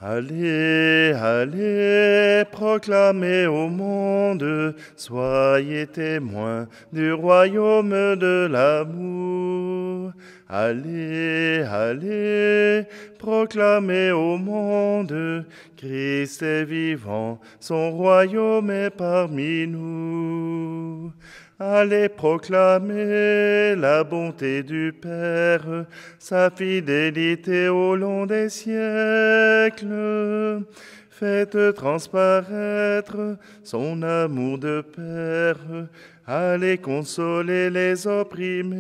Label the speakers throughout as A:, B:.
A: Allez, allez, proclamez au monde, soyez témoins du royaume de l'amour. Allez, allez, proclamez au monde, Christ est vivant, son royaume est parmi nous. Allez proclamer la bonté du Père, sa fidélité au long des siècles. Faites transparaître son amour de Père. Allez consoler les opprimés.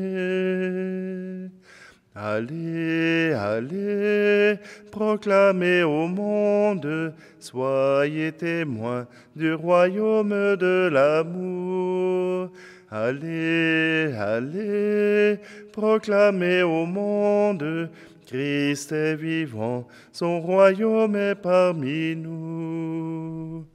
A: Allez, allez, proclamez au monde, soyez témoins du royaume de l'amour. Allez, allez, proclamez au monde, Christ est vivant, son royaume est parmi nous.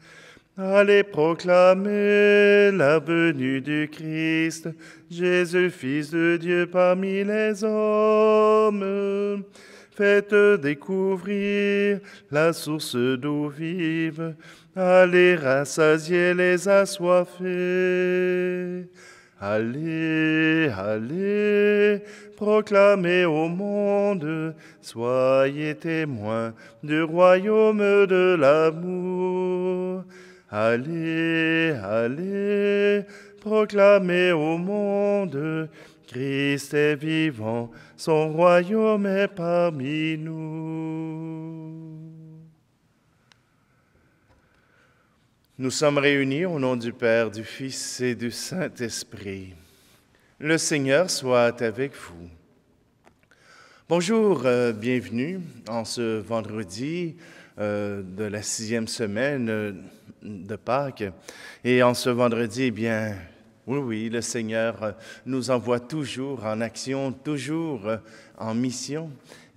A: Allez proclamer la venue du Christ, Jésus, Fils de Dieu parmi les hommes. Faites découvrir la source d'eau vive, allez rassasier les assoiffés. Allez, allez, proclamez au monde, soyez témoins du royaume de l'amour. Allez, allez, proclamez au monde, Christ est vivant, son royaume est parmi nous. Nous sommes réunis au nom du Père, du Fils et du Saint-Esprit. Le Seigneur soit avec vous. Bonjour, bienvenue en ce vendredi de la 6e semaine de Pâques. Et en ce vendredi, eh bien, oui, le Seigneur nous envoie toujours en action, toujours en mission.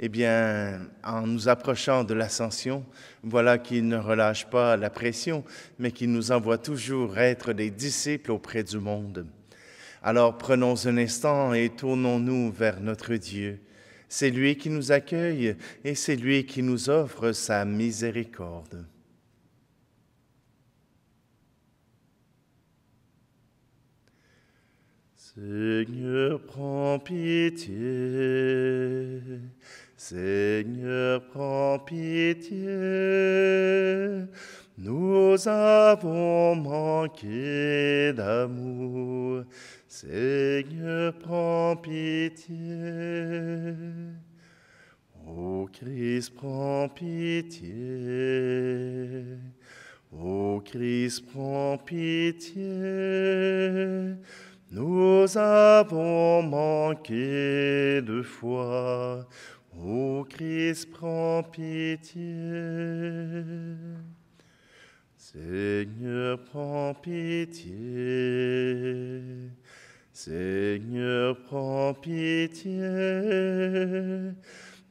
A: Eh bien, en nous approchant de l'ascension, voilà qu'il ne relâche pas la pression, mais qu'il nous envoie toujours être des disciples auprès du monde. Alors prenons un instant et tournons-nous vers notre Dieu. C'est lui qui nous accueille et c'est lui qui nous offre sa miséricorde. Seigneur, prends pitié. Seigneur, prends pitié. Nous avons manqué d'amour. Seigneur, prends pitié. Ô Christ, prends pitié. Ô Christ, prends pitié. Nous avons manqué de foi. Ô Christ, prends pitié. Seigneur, prends pitié. Seigneur, prends pitié.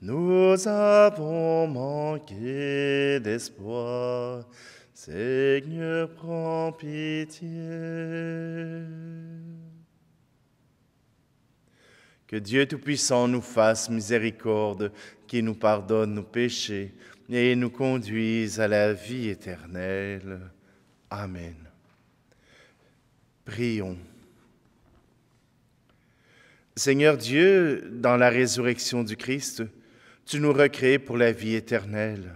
A: Nous avons manqué d'espoir. Seigneur, prends pitié. Que Dieu Tout-Puissant nous fasse miséricorde, qui nous pardonne nos péchés et nous conduise à la vie éternelle. Amen. Prions. Seigneur Dieu, dans la résurrection du Christ, tu nous recrées pour la vie éternelle.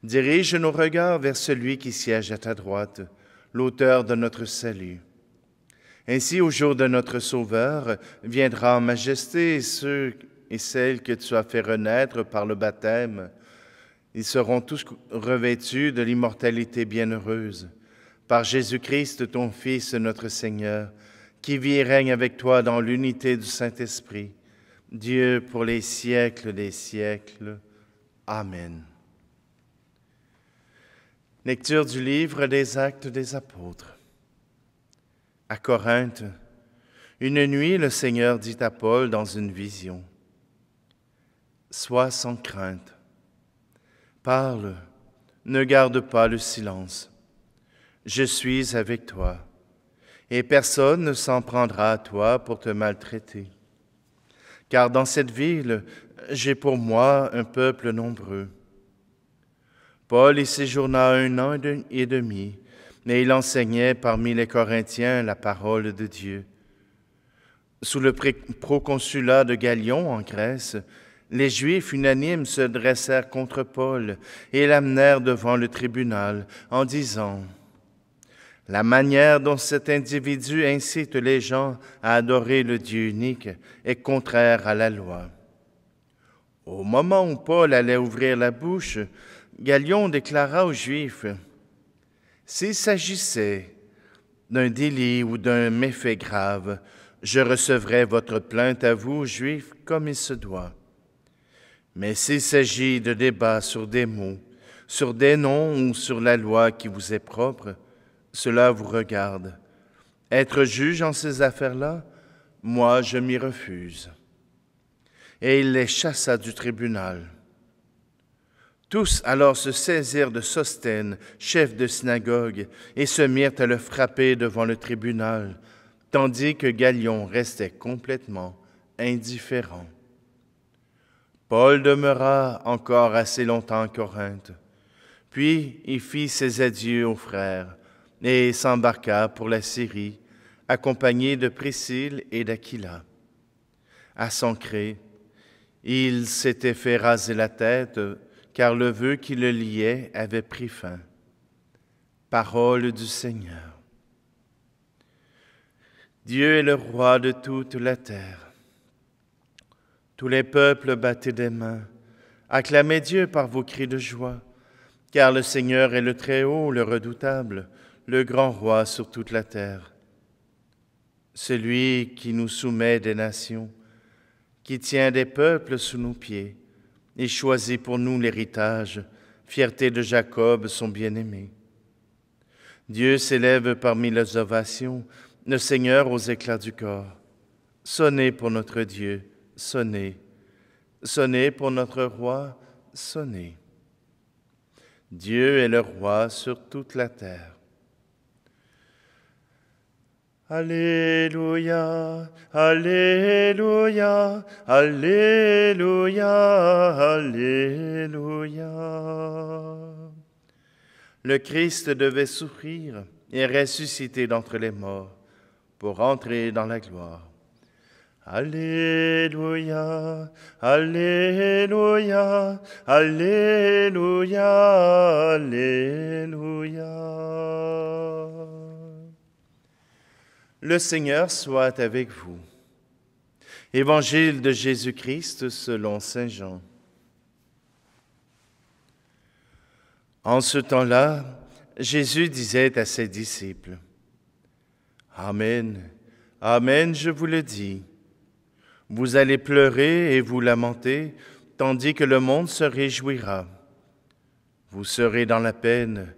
A: Dirige nos regards vers celui qui siège à ta droite, l'auteur de notre salut. Ainsi, au jour de notre Sauveur, viendra en majesté ceux et celles que tu as fait renaître par le baptême. Ils seront tous revêtus de l'immortalité bienheureuse. Par Jésus-Christ, ton Fils, notre Seigneur, qui vit et règne avec toi dans l'unité du Saint-Esprit, Dieu pour les siècles des siècles. Amen. Lecture du livre des Actes des Apôtres. À Corinthe, une nuit, le Seigneur dit à Paul dans une vision, « Sois sans crainte, parle, ne garde pas le silence. Je suis avec toi, et personne ne s'en prendra à toi pour te maltraiter. Car dans cette ville, j'ai pour moi un peuple nombreux. Paul y séjourna 1 an et demi, mais il enseignait parmi les Corinthiens la parole de Dieu. Sous le proconsulat de Gallion en Grèce, les Juifs unanimes se dressèrent contre Paul et l'amenèrent devant le tribunal en disant « La manière dont cet individu incite les gens à adorer le Dieu unique est contraire à la loi. » Au moment où Paul allait ouvrir la bouche, Gallion déclara aux Juifs « S'il s'agissait d'un délit ou d'un méfait grave, je recevrai votre plainte à vous, Juifs, comme il se doit. Mais s'il s'agit de débats sur des mots, sur des noms ou sur la loi qui vous est propre, cela vous regarde. Être juge en ces affaires-là, moi je m'y refuse. » Et il les chassa du tribunal. Tous alors se saisirent de Sosthène, chef de synagogue, et se mirent à le frapper devant le tribunal, tandis que Gallion restait complètement indifférent. Paul demeura encore assez longtemps à Corinthe, puis il fit ses adieux aux frères et s'embarqua pour la Syrie, accompagné de Priscille et d'Aquila. À Cenchée, il s'était fait raser la tête, car le vœu qui le liait avait pris fin. Parole du Seigneur. Dieu est le roi de toute la terre. Tous les peuples battez des mains, acclamez Dieu par vos cris de joie, car le Seigneur est le Très-Haut, le Redoutable, le grand roi sur toute la terre. Celui qui nous soumet des nations, qui tient des peuples sous nos pieds, et choisit pour nous l'héritage, fierté de Jacob, son bien-aimé. Dieu s'élève parmi les ovations, le Seigneur aux éclats du corps. Sonnez pour notre Dieu, sonnez. Sonnez pour notre roi, sonnez. Dieu est le roi sur toute la terre. Alléluia, Alléluia, Alléluia, Alléluia. Le Christ devait souffrir et ressusciter d'entre les morts pour entrer dans la gloire. Alléluia, Alléluia, Alléluia, Alléluia. Le Seigneur soit avec vous. Évangile de Jésus-Christ selon saint Jean. En ce temps-là, Jésus disait à ses disciples, « Amen, Amen, je vous le dis. Vous allez pleurer et vous lamenter, tandis que le monde se réjouira. Vous serez dans la peine,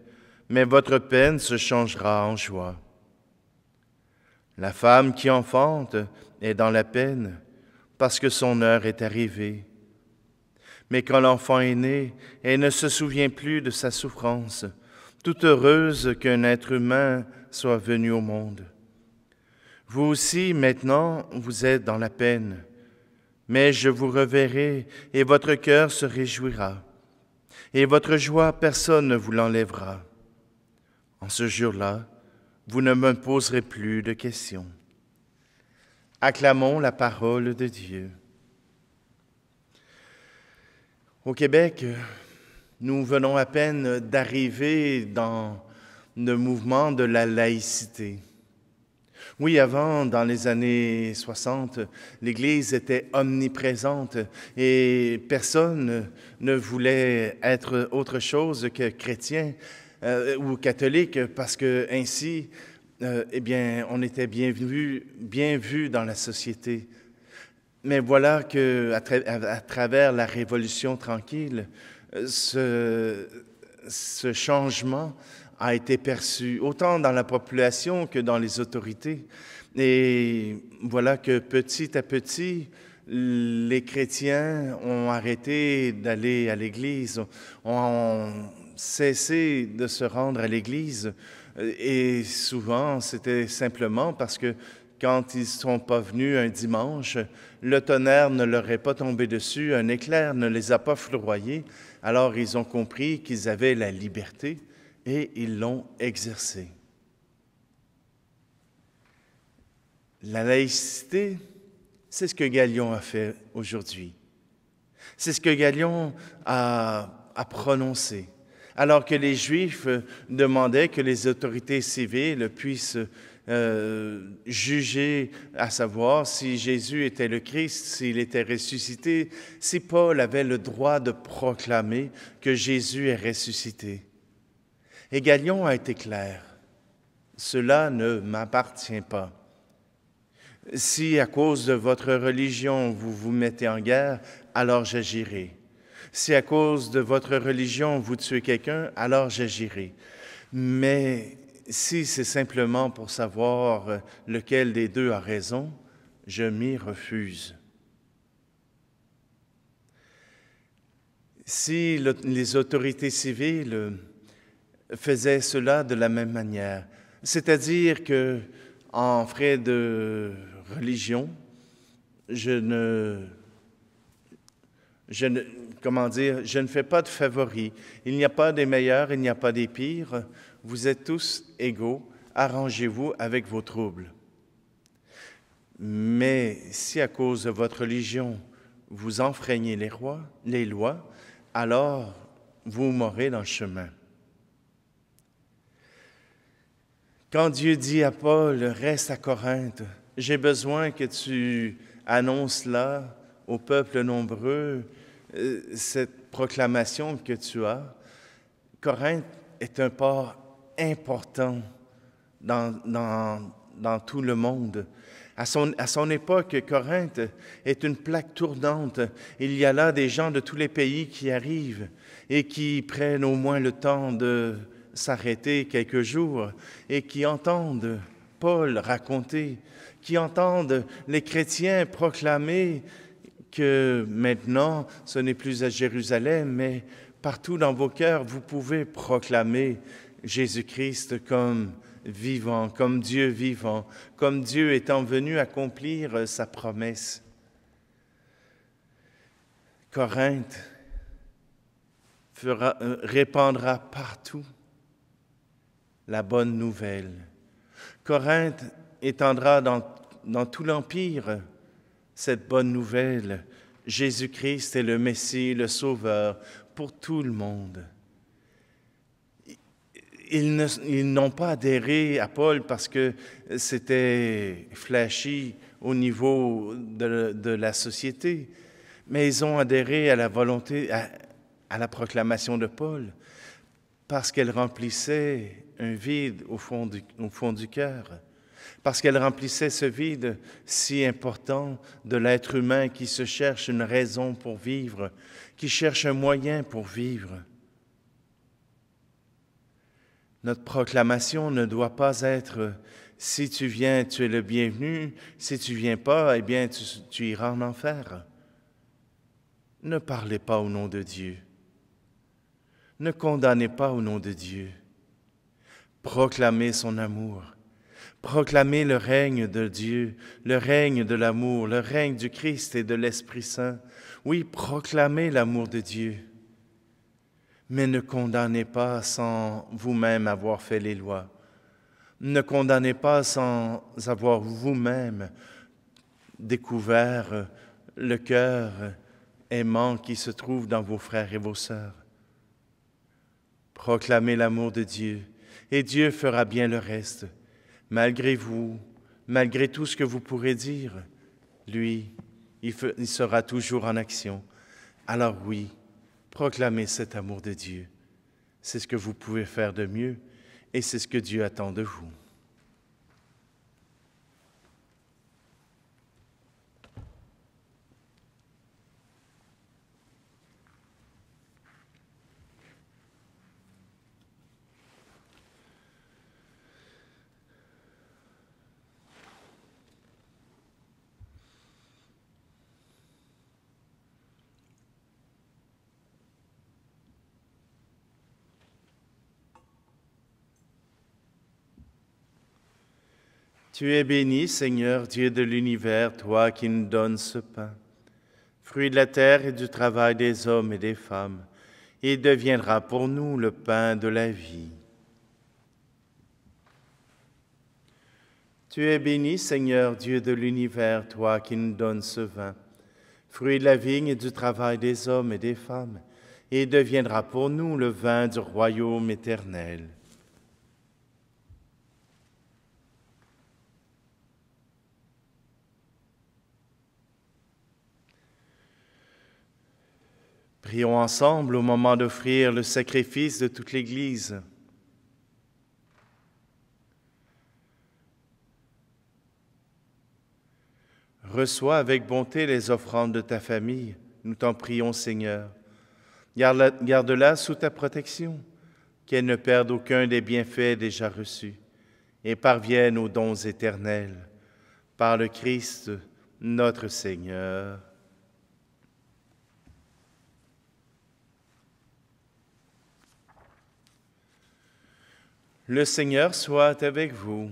A: mais votre peine se changera en joie. La femme qui enfante est dans la peine, parce que son heure est arrivée. Mais quand l'enfant est né, elle ne se souvient plus de sa souffrance, toute heureuse qu'un être humain soit venu au monde. Vous aussi, maintenant, vous êtes dans la peine, mais je vous reverrai et votre cœur se réjouira, et votre joie, personne ne vous l'enlèvera. En ce jour-là, vous ne me poserez plus de questions. » Acclamons la parole de Dieu. Au Québec, nous venons à peine d'arriver dans le mouvement de la laïcité. Oui, avant, dans les années 60, l'Église était omniprésente et personne ne voulait être autre chose que chrétien ou catholique parce que ainsi, on était bien vu dans la société. Mais voilà qu'à travers la Révolution tranquille, ce changement a été perçu autant dans la population que dans les autorités. Et voilà que petit à petit, les chrétiens ont arrêté d'aller à l'Église, ont cessé de se rendre à l'Église. Et souvent, c'était simplement parce que quand ils ne sont pas venus un dimanche, le tonnerre ne leur est pas tombé dessus, un éclair ne les a pas foudroyés, Alors ils ont compris qu'ils avaient la liberté et ils l'ont exercée. La laïcité, c'est ce que Galion a fait aujourd'hui. C'est ce que Galion a prononcé. Alors que les Juifs demandaient que les autorités civiles puissent juger, à savoir si Jésus était le Christ, s'il était ressuscité, si Paul avait le droit de proclamer que Jésus est ressuscité. Et Galion a été clair. Cela ne m'appartient pas. Si à cause de votre religion vous vous mettez en guerre, alors j'agirai. Si à cause de votre religion vous tuez quelqu'un, alors j'agirai. Mais si c'est simplement pour savoir lequel des deux a raison, je m'y refuse. Si les autorités civiles faisaient cela de la même manière, c'est-à-dire que en frais de religion, je ne fais pas de favoris. Il n'y a pas des meilleurs, il n'y a pas des pires. Vous êtes tous égaux. Arrangez-vous avec vos troubles. Mais si à cause de votre religion, vous enfreignez les lois, alors vous mourrez dans le chemin. Quand Dieu dit à Paul, reste à Corinthe, j'ai besoin que tu annonces là au peuple nombreux cette proclamation que tu as. Corinthe est un port important dans tout le monde. À son époque, Corinthe est une plaque tournante. Il y a là des gens de tous les pays qui arrivent et qui prennent au moins le temps de s'arrêter quelques jours et qui entendent Paul raconter, qui entendent les chrétiens proclamer que maintenant, ce n'est plus à Jérusalem, mais partout dans vos cœurs, vous pouvez proclamer Jésus-Christ comme vivant, comme Dieu vivant, comme Dieu étant venu accomplir sa promesse. Corinthe répandra partout la bonne nouvelle. Corinthe étendra dans tout l'Empire cette bonne nouvelle. Jésus-Christ est le Messie, le Sauveur pour tout le monde. Ils n'ont pas adhéré à Paul parce que c'était flashy au niveau de la société, mais ils ont adhéré à la volonté, à la proclamation de Paul, parce qu'elle remplissait un vide au fond du cœur, parce qu'elle remplissait ce vide si important de l'être humain qui se cherche une raison pour vivre, qui cherche un moyen pour vivre. Notre proclamation ne doit pas être « si tu viens, tu es le bienvenu, si tu ne viens pas, eh bien, tu iras en enfer ». Ne parlez pas au nom de Dieu. Ne condamnez pas au nom de Dieu. Proclamez son amour. Proclamez le règne de Dieu, le règne de l'amour, le règne du Christ et de l'Esprit Saint. Oui, proclamez l'amour de Dieu. Mais ne condamnez pas sans vous-même avoir fait les lois. Ne condamnez pas sans avoir vous-même découvert le cœur aimant qui se trouve dans vos frères et vos sœurs. Proclamez l'amour de Dieu, et Dieu fera bien le reste. Malgré vous, malgré tout ce que vous pourrez dire, lui, il sera toujours en action. Alors oui, proclamez cet amour de Dieu. C'est ce que vous pouvez faire de mieux, et c'est ce que Dieu attend de vous. Tu es béni, Seigneur, Dieu de l'univers, toi qui nous donnes ce pain, fruit de la terre et du travail des hommes et des femmes. et deviendra pour nous le pain de la vie. Tu es béni, Seigneur, Dieu de l'univers, toi qui nous donnes ce vin, fruit de la vigne et du travail des hommes et des femmes, et deviendra pour nous le vin du royaume éternel. Prions ensemble au moment d'offrir le sacrifice de toute l'Église. Reçois avec bonté les offrandes de ta famille, nous t'en prions, Seigneur. Garde-la sous ta protection, qu'elle ne perde aucun des bienfaits déjà reçus et parvienne aux dons éternels. Par le Christ, notre Seigneur. Le Seigneur soit avec vous.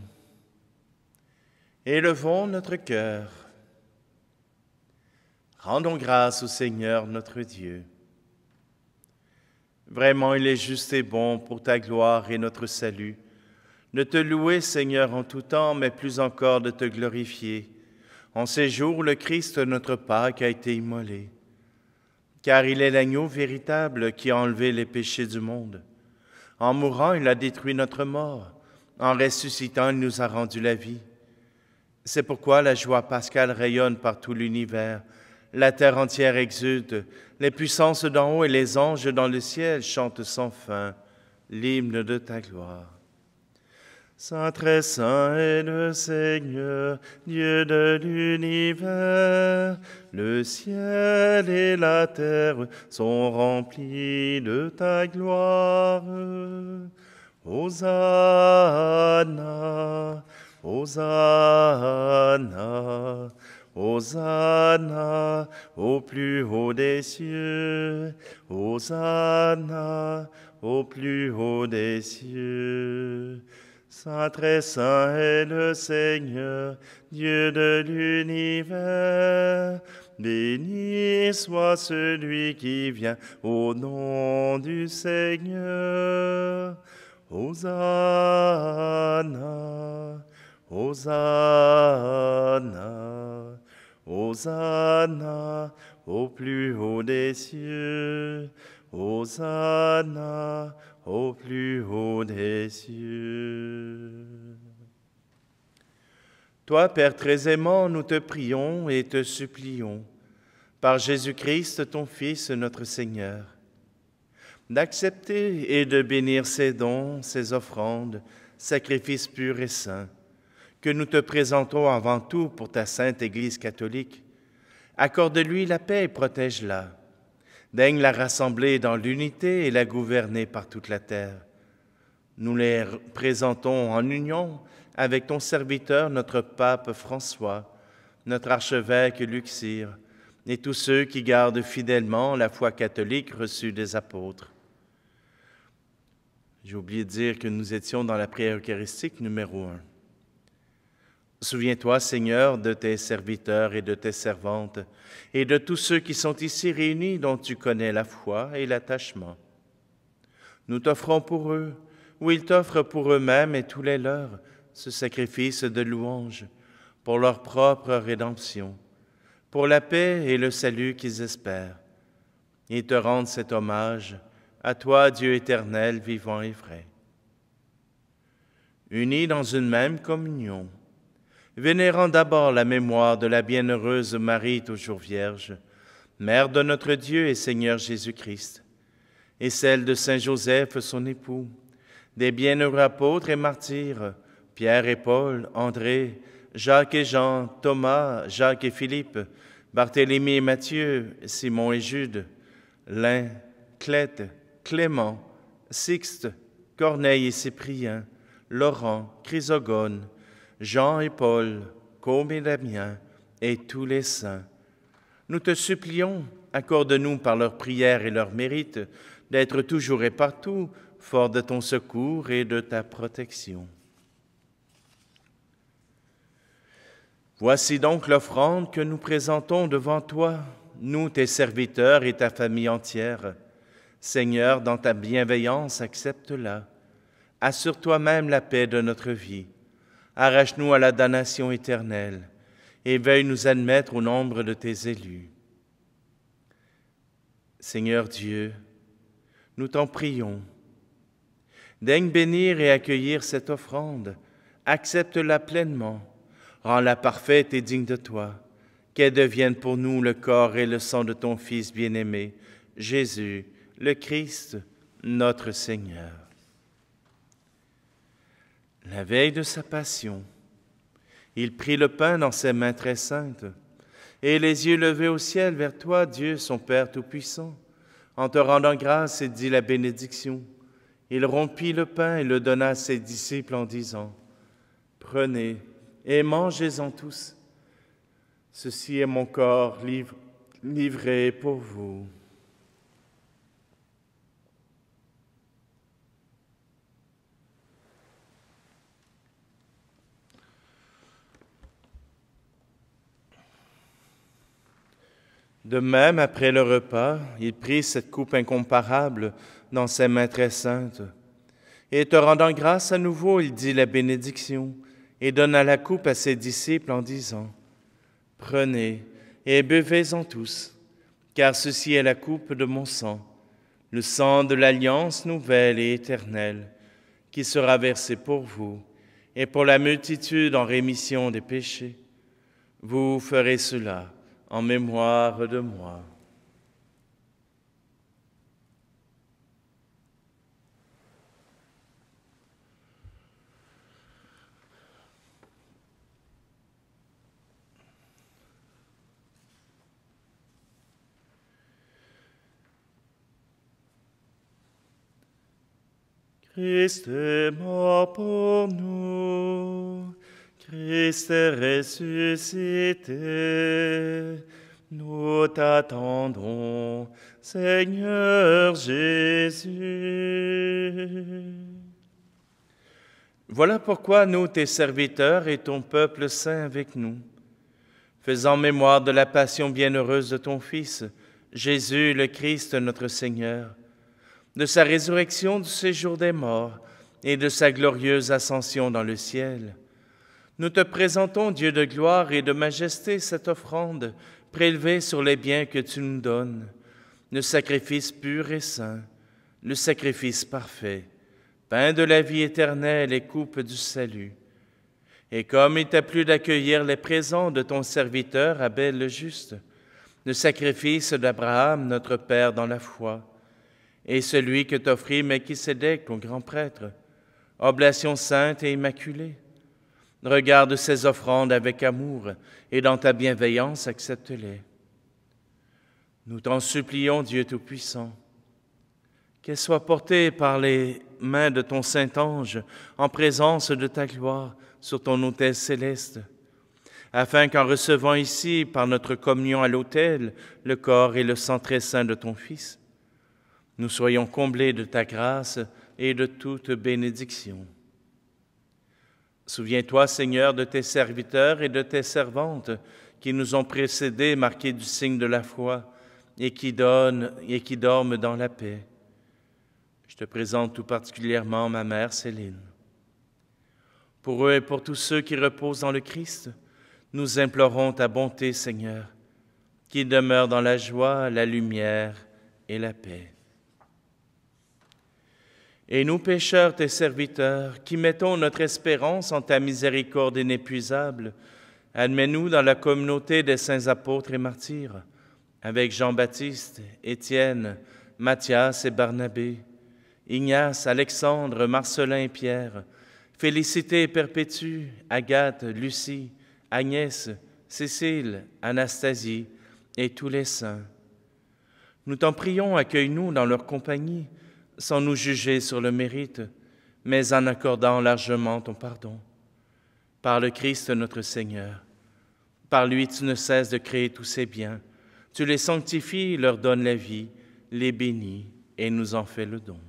A: Élevons notre cœur. Rendons grâce au Seigneur notre Dieu. Vraiment, il est juste et bon pour ta gloire et notre salut, de te louer, Seigneur, en tout temps, mais plus encore de te glorifier, en ces jours où le Christ, notre Pâque, a été immolé. Car il est l'agneau véritable qui a enlevé les péchés du monde. En mourant, il a détruit notre mort. En ressuscitant, il nous a rendu la vie. C'est pourquoi la joie pascale rayonne par tout l'univers. La terre entière exulte. Les puissances d'en haut et les anges dans le ciel chantent sans fin l'hymne de ta gloire. Saint, très saint est le Seigneur, Dieu de l'univers. Le ciel et la terre sont remplis de ta gloire. Hosanna, Hosanna, Hosanna au plus haut des cieux. Hosanna au plus haut des cieux. Saint, très saint est le Seigneur, Dieu de l'univers. Béni soit celui qui vient au nom du Seigneur. Hosanna, Hosanna, Hosanna au plus haut des cieux. Hosanna au plus haut des cieux. Toi, Père très aimant, nous te prions et te supplions, par Jésus-Christ, ton Fils, notre Seigneur, d'accepter et de bénir ces dons, ces offrandes, sacrifices purs et saints, que nous te présentons avant tout pour ta sainte Église catholique. Accorde-lui la paix et protège-la. Daigne la rassembler dans l'unité et la gouverner par toute la terre. Nous les présentons en union avec ton serviteur, notre pape François, notre archevêque Luxire, et tous ceux qui gardent fidèlement la foi catholique reçue des apôtres. J'ai oublié de dire que nous étions dans la prière eucharistique numéro 1. Souviens-toi, Seigneur, de tes serviteurs et de tes servantes, et de tous ceux qui sont ici réunis dont tu connais la foi et l'attachement. Nous t'offrons pour eux, ou ils t'offrent pour eux-mêmes et tous les leurs, ce sacrifice de louange, pour leur propre rédemption, pour la paix et le salut qu'ils espèrent. Ils te rendent cet hommage, à toi, Dieu éternel, vivant et vrai. Unis dans une même communion, vénérant d'abord la mémoire de la bienheureuse Marie toujours vierge, Mère de notre Dieu et Seigneur Jésus-Christ, et celle de Saint Joseph, son époux, des bienheureux apôtres et martyrs, Pierre et Paul, André, Jacques et Jean, Thomas, Jacques et Philippe, Barthélemy et Matthieu, Simon et Jude, Lin, Clète, Clément, Sixte, Corneille et Cyprien, Laurent, Chrysogone, Jean et Paul, Côme et Damien, et tous les saints. Nous te supplions, accorde-nous par leurs prières et leurs mérites d'être toujours et partout forts de ton secours et de ta protection. Voici donc l'offrande que nous présentons devant toi, nous, tes serviteurs et ta famille entière. Seigneur, dans ta bienveillance, accepte-la. Assure toi-même la paix de notre vie. Arrache-nous à la damnation éternelle et veuille nous admettre au nombre de tes élus. Seigneur Dieu, nous t'en prions. Daigne bénir et accueillir cette offrande. Accepte-la pleinement. Rends-la parfaite et digne de toi. Qu'elle devienne pour nous le corps et le sang de ton Fils bien-aimé, Jésus, le Christ, notre Seigneur. La veille de sa passion, il prit le pain dans ses mains très saintes, et les yeux levés au ciel vers toi, Dieu, son Père Tout-Puissant, en te rendant grâce, il dit la bénédiction. Il rompit le pain et le donna à ses disciples en disant, « Prenez et mangez-en tous. Ceci est mon corps livré pour vous. » De même, après le repas, il prit cette coupe incomparable dans ses mains très saintes. Et te rendant grâce à nouveau, il dit la bénédiction et donna la coupe à ses disciples en disant, « Prenez et buvez-en tous, car ceci est la coupe de mon sang, le sang de l'alliance nouvelle et éternelle, qui sera versé pour vous et pour la multitude en rémission des péchés. Vous ferez cela en mémoire de moi. » Christ est mort pour nous, Christ est ressuscité, nous t'attendons, Seigneur Jésus. Voilà pourquoi nous, tes serviteurs et ton peuple saint avec nous, faisant mémoire de la passion bienheureuse de ton Fils, Jésus le Christ notre Seigneur, de sa résurrection du séjour des morts et de sa glorieuse ascension dans le ciel. Nous te présentons, Dieu de gloire et de majesté, cette offrande prélevée sur les biens que tu nous donnes, le sacrifice pur et saint, le sacrifice parfait, pain de la vie éternelle et coupe du salut. Et comme il t'a plu d'accueillir les présents de ton serviteur Abel le juste, le sacrifice d'Abraham, notre Père dans la foi, et celui que t'offrit Melchisédek, ton grand prêtre, oblation sainte et immaculée. Regarde ces offrandes avec amour et dans ta bienveillance accepte-les. Nous t'en supplions, Dieu Tout-Puissant, qu'elles soient portées par les mains de ton Saint-Ange en présence de ta gloire sur ton autel céleste, afin qu'en recevant ici, par notre communion à l'autel, le corps et le sang très saint de ton Fils, nous soyons comblés de ta grâce et de toute bénédiction. Souviens-toi, Seigneur, de tes serviteurs et de tes servantes qui nous ont précédés, marqués du signe de la foi, et qui dorment dans la paix. Je te présente tout particulièrement ma mère Céline. Pour eux et pour tous ceux qui reposent dans le Christ, nous implorons ta bonté, Seigneur, qu'ils demeurent dans la joie, la lumière et la paix. Et nous, pécheurs, tes serviteurs, qui mettons notre espérance en ta miséricorde inépuisable, admets-nous dans la communauté des saints apôtres et martyrs, avec Jean-Baptiste, Étienne, Matthias et Barnabé, Ignace, Alexandre, Marcelin et Pierre, Félicité et Perpétue, Agathe, Lucie, Agnès, Cécile, Anastasie et tous les saints. Nous t'en prions, accueille-nous dans leur compagnie, sans nous juger sur le mérite, mais en accordant largement ton pardon. Par le Christ notre Seigneur, par lui tu ne cesses de créer tous ces biens, tu les sanctifies, leur donnes la vie, les bénis et nous en fais le don.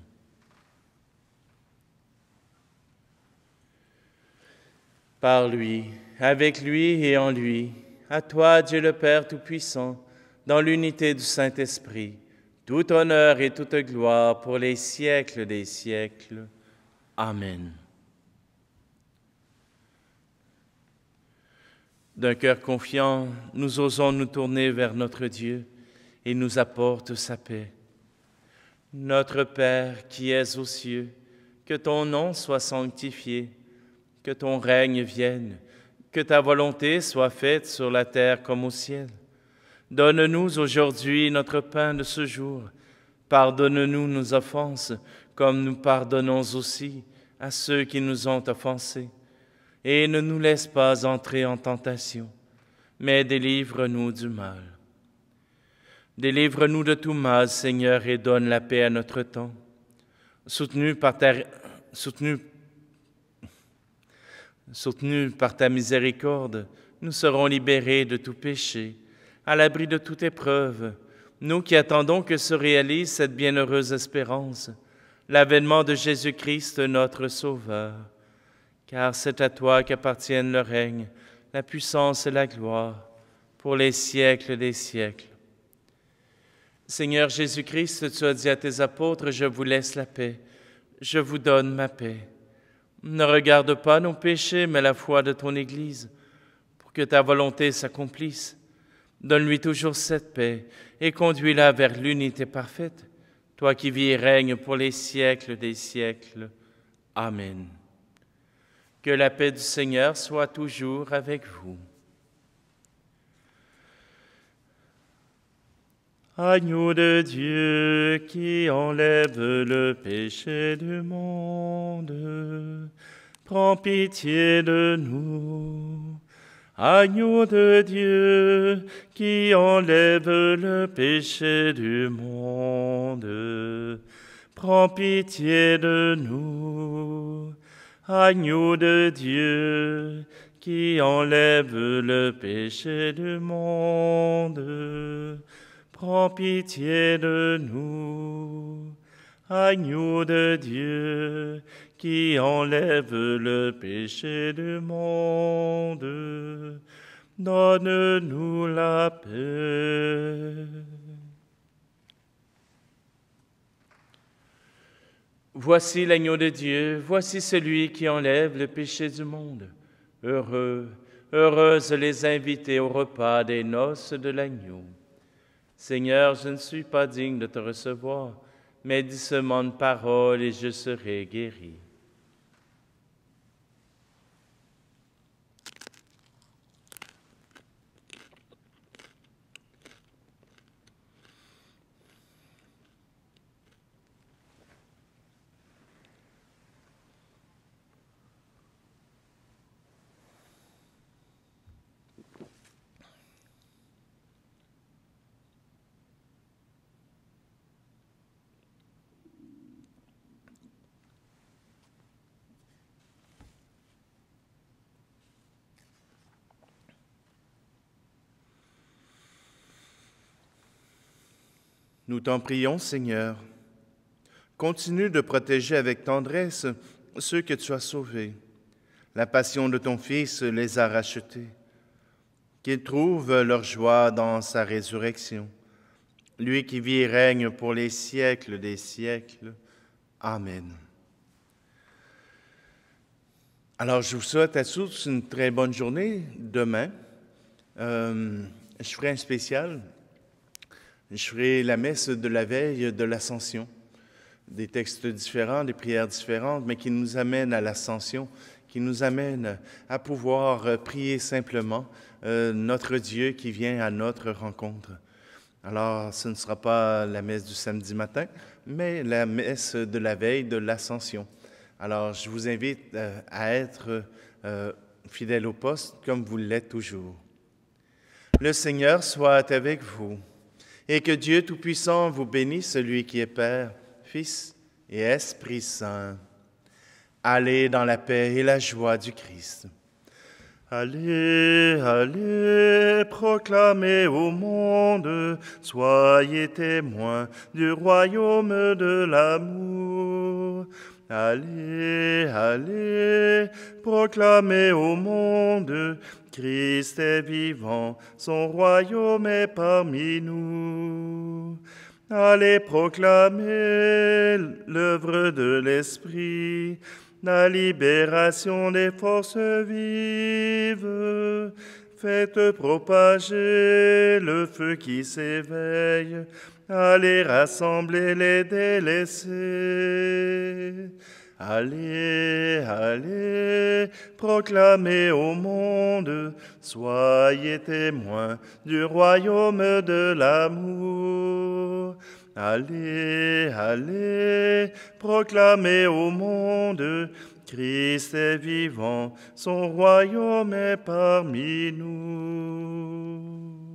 A: Par lui, avec lui et en lui, à toi, Dieu le Père Tout-Puissant, dans l'unité du Saint-Esprit, Tout honneur et toute gloire pour les siècles des siècles. Amen. D'un cœur confiant, nous osons nous tourner vers notre Dieu et nous apporte sa paix. Notre Père qui es aux cieux, que ton nom soit sanctifié, que ton règne vienne, que ta volonté soit faite sur la terre comme au ciel. Donne-nous aujourd'hui notre pain de ce jour. Pardonne-nous nos offenses, comme nous pardonnons aussi à ceux qui nous ont offensés. Et ne nous laisse pas entrer en tentation, mais délivre-nous du mal. Délivre-nous de tout mal, Seigneur, et donne la paix à notre temps. Soutenu par ta miséricorde, nous serons libérés de tout péché, à l'abri de toute épreuve, nous qui attendons que se réalise cette bienheureuse espérance, l'avènement de Jésus-Christ, notre Sauveur. Car c'est à toi qu'appartiennent le règne, la puissance et la gloire, pour les siècles des siècles. Seigneur Jésus-Christ, tu as dit à tes apôtres, « Je vous laisse la paix, je vous donne ma paix. » Ne regarde pas nos péchés, mais la foi de ton Église, pour que ta volonté s'accomplisse. Donne-lui toujours cette paix et conduis-la vers l'unité parfaite, toi qui vis et règnes pour les siècles des siècles. Amen. Que la paix du Seigneur soit toujours avec vous. Agneau de Dieu qui enlève le péché du monde, prends pitié de nous. Agneau de Dieu qui enlève le péché du monde, prends pitié de nous. Agneau de Dieu qui enlève le péché du monde, prends pitié de nous. Agneau de Dieu qui enlève le péché du monde, donne-nous la paix. Voici l'agneau de Dieu, voici celui qui enlève le péché du monde. Heureux, heureuses les invités au repas des noces de l'agneau. Seigneur, je ne suis pas digne de te recevoir, mais dis seulement une parole et je serai guéri. Nous t'en prions, Seigneur. Continue de protéger avec tendresse ceux que tu as sauvés. La passion de ton Fils les a rachetés. Qu'ils trouvent leur joie dans sa résurrection. Lui qui vit et règne pour les siècles des siècles. Amen. Alors, je vous souhaite à tous une très bonne journée. Demain, je ferai un spécial. Je ferai la messe de la veille de l'Ascension, des textes différents, des prières différentes, mais qui nous amènent à l'Ascension, qui nous amènent à pouvoir prier simplement notre Dieu qui vient à notre rencontre. Alors, ce ne sera pas la messe du samedi matin, mais la messe de la veille de l'Ascension. Alors, je vous invite à être fidèle au poste comme vous l'êtes toujours. Le Seigneur soit avec vous. Et que Dieu Tout-Puissant vous bénisse, celui qui est Père, Fils et Esprit Saint. Allez dans la paix et la joie du Christ. Allez, allez, proclamez au monde, soyez témoins du royaume de l'amour. Allez, allez, proclamez au monde, Christ est vivant, son royaume est parmi nous. Allez proclamer l'œuvre de l'Esprit, la libération des forces vives. Faites propager le feu qui s'éveille. Allez rassembler les délaissés. Allez, allez, proclamez au monde, soyez témoins du royaume de l'amour. Allez, allez, proclamez au monde, Christ est vivant, son royaume est parmi nous.